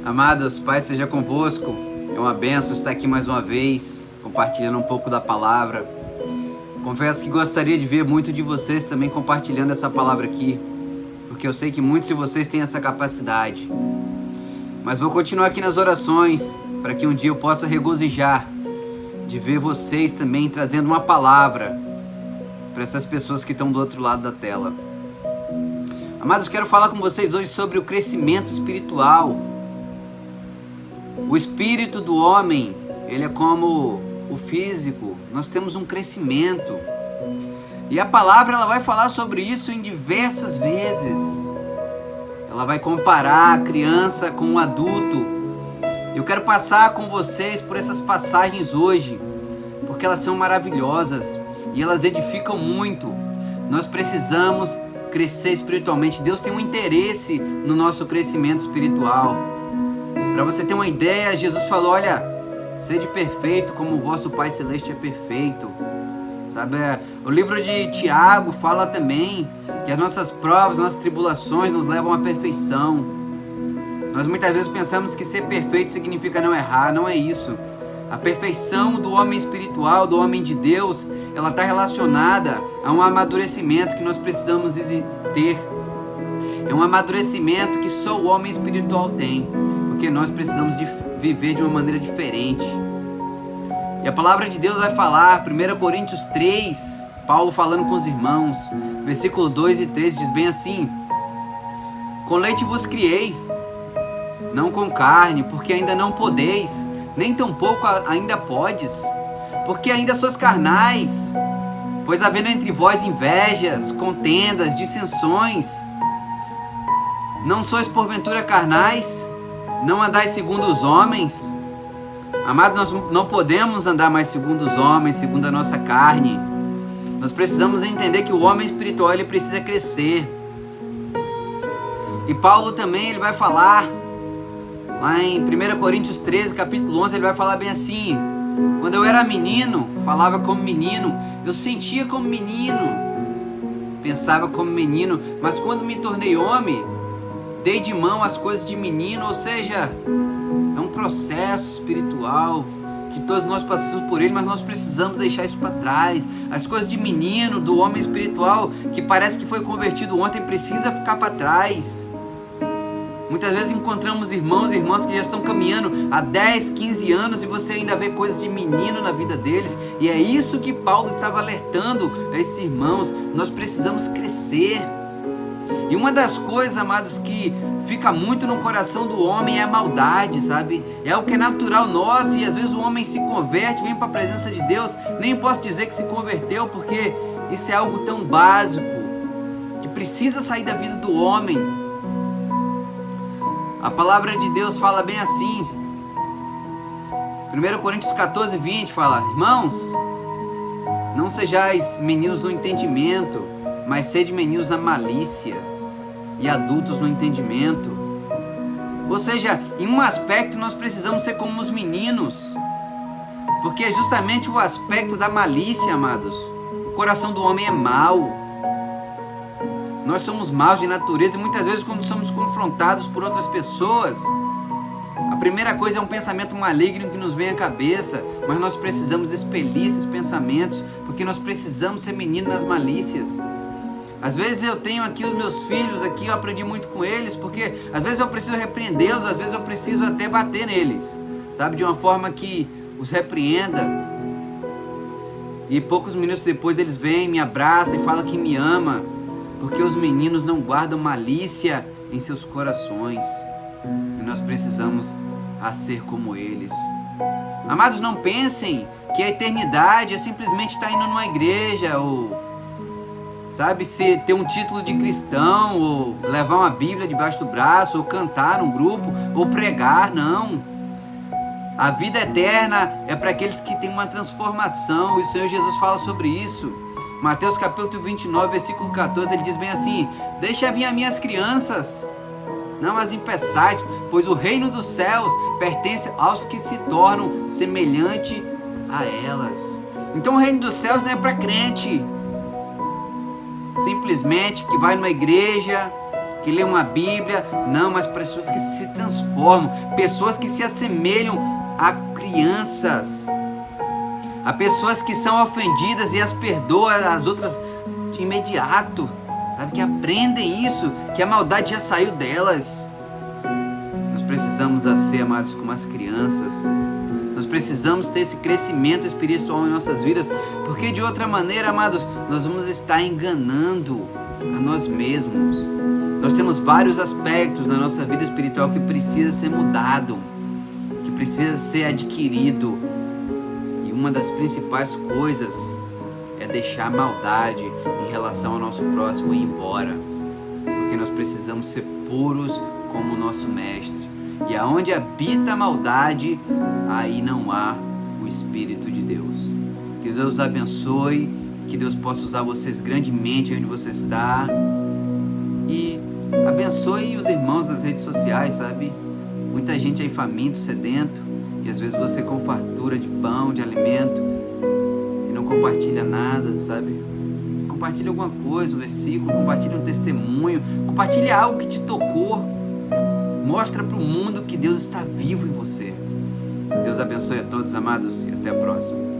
Amados, Pai seja convosco. É uma bênção estar aqui mais uma vez, compartilhando um pouco da palavra. Confesso que gostaria de ver muito de vocês também compartilhando essa palavra aqui, porque eu sei que muitos de vocês têm essa capacidade. Mas vou continuar aqui nas orações, para que um dia eu possa regozijar de ver vocês também trazendo uma palavra para essas pessoas que estão do outro lado da tela. Amados, quero falar com vocês hoje sobre o crescimento espiritual. O espírito do homem, ele é como o físico, nós temos um crescimento. E a palavra ela vai falar sobre isso em diversas vezes. Ela vai comparar a criança com um adulto. Eu quero passar com vocês por essas passagens hoje, porque elas são maravilhosas e elas edificam muito. Nós precisamos crescer espiritualmente. Deus tem um interesse no nosso crescimento espiritual. Para você ter uma ideia, Jesus falou, olha, sede perfeito como o vosso Pai Celeste é perfeito. Sabe, o livro de Tiago fala também que as nossas provas, nossas tribulações nos levam à perfeição. Nós muitas vezes pensamos que ser perfeito significa não errar, não é isso. A perfeição do homem espiritual, do homem de Deus, ela está relacionada a um amadurecimento que nós precisamos ter. É um amadurecimento que só o homem espiritual tem, porque nós precisamos de viver de uma maneira diferente. E a palavra de Deus vai falar, 1 Coríntios 3, Paulo falando com os irmãos, versículo 2 e 3 diz bem assim: com leite vos criei, não com carne, porque ainda não podeis, nem tampouco ainda podes, porque ainda sois carnais. Pois havendo entre vós invejas, contendas, dissensões, não sois porventura carnais? Não andais segundo os homens? Amados, nós não podemos andar mais segundo os homens, segundo a nossa carne. Nós precisamos entender que o homem espiritual ele precisa crescer. E Paulo também ele vai falar, lá em 1 Coríntios 13, capítulo 11, ele vai falar bem assim: quando eu era menino, falava como menino, eu sentia como menino, pensava como menino, mas quando me tornei homem, dei de mão as coisas de menino. Ou seja, é um processo espiritual que todos nós passamos por ele, mas nós precisamos deixar isso para trás. As coisas de menino, do homem espiritual, que parece que foi convertido ontem, precisa ficar para trás. Muitas vezes encontramos irmãos e irmãs que já estão caminhando há 10, 15 anos e você ainda vê coisas de menino na vida deles. E é isso que Paulo estava alertando a esses irmãos. Nós precisamos crescer. E uma das coisas, amados, que fica muito no coração do homem é a maldade, sabe? É o que é natural nosso, e às vezes o homem se converte, vem para a presença de Deus, nem posso dizer que se converteu, porque isso é algo tão básico, que precisa sair da vida do homem. A palavra de Deus fala bem assim, 1 Coríntios 14, 20 fala: irmãos, não sejais meninos no entendimento, mas sede meninos na malícia e adultos no entendimento. Ou seja, em um aspecto nós precisamos ser como os meninos, porque é justamente o aspecto da malícia, amados. O coração do homem é mau. Nós somos maus de natureza e muitas vezes quando somos confrontados por outras pessoas, a primeira coisa é um pensamento maligno que nos vem à cabeça, mas nós precisamos expelir esses pensamentos, porque nós precisamos ser meninos nas malícias. Às vezes eu tenho aqui os meus filhos, aqui eu aprendi muito com eles, porque às vezes eu preciso repreendê-los, às vezes eu preciso até bater neles, sabe, de uma forma que os repreenda. E poucos minutos depois eles vêm, me abraçam e falam que me ama, porque os meninos não guardam malícia em seus corações. E nós precisamos ser como eles. Amados, não pensem que a eternidade é simplesmente estar indo numa igreja, ou sabe, ter um título de cristão, ou levar uma Bíblia debaixo do braço, ou cantar num grupo, ou pregar. Não. A vida eterna é para aqueles que têm uma transformação, e o Senhor Jesus fala sobre isso. Mateus capítulo 29, versículo 14, ele diz bem assim: deixa vir as minhas crianças, não as impeçais, pois o reino dos céus pertence aos que se tornam semelhante a elas. Então o reino dos céus não é para crente simplesmente que vai numa igreja, que lê uma Bíblia, não, mas pessoas que se transformam, pessoas que se assemelham a crianças, a pessoas que são ofendidas e as perdoam, as outras de imediato, sabe, que aprendem isso, que a maldade já saiu delas. Nós precisamos ser, amados, como as crianças. Nós precisamos ter esse crescimento espiritual em nossas vidas, porque de outra maneira, amados, nós vamos estar enganando a nós mesmos. Nós temos vários aspectos na nossa vida espiritual que precisa ser mudado, que precisa ser adquirido. E uma das principais coisas é deixar a maldade em relação ao nosso próximo ir embora, porque nós precisamos ser puros como o nosso mestre. E aonde habita a maldade, aí não há o Espírito de Deus. Que Deus os abençoe, que Deus possa usar vocês grandemente onde você está. E abençoe os irmãos das redes sociais, sabe? Muita gente aí faminto, sedento, e às vezes você com fartura de pão, de alimento, e não compartilha nada, sabe? Compartilha alguma coisa, um versículo, compartilha um testemunho, compartilha algo que te tocou. Mostra para o mundo que Deus está vivo em você. Deus abençoe a todos, amados, e até a próxima.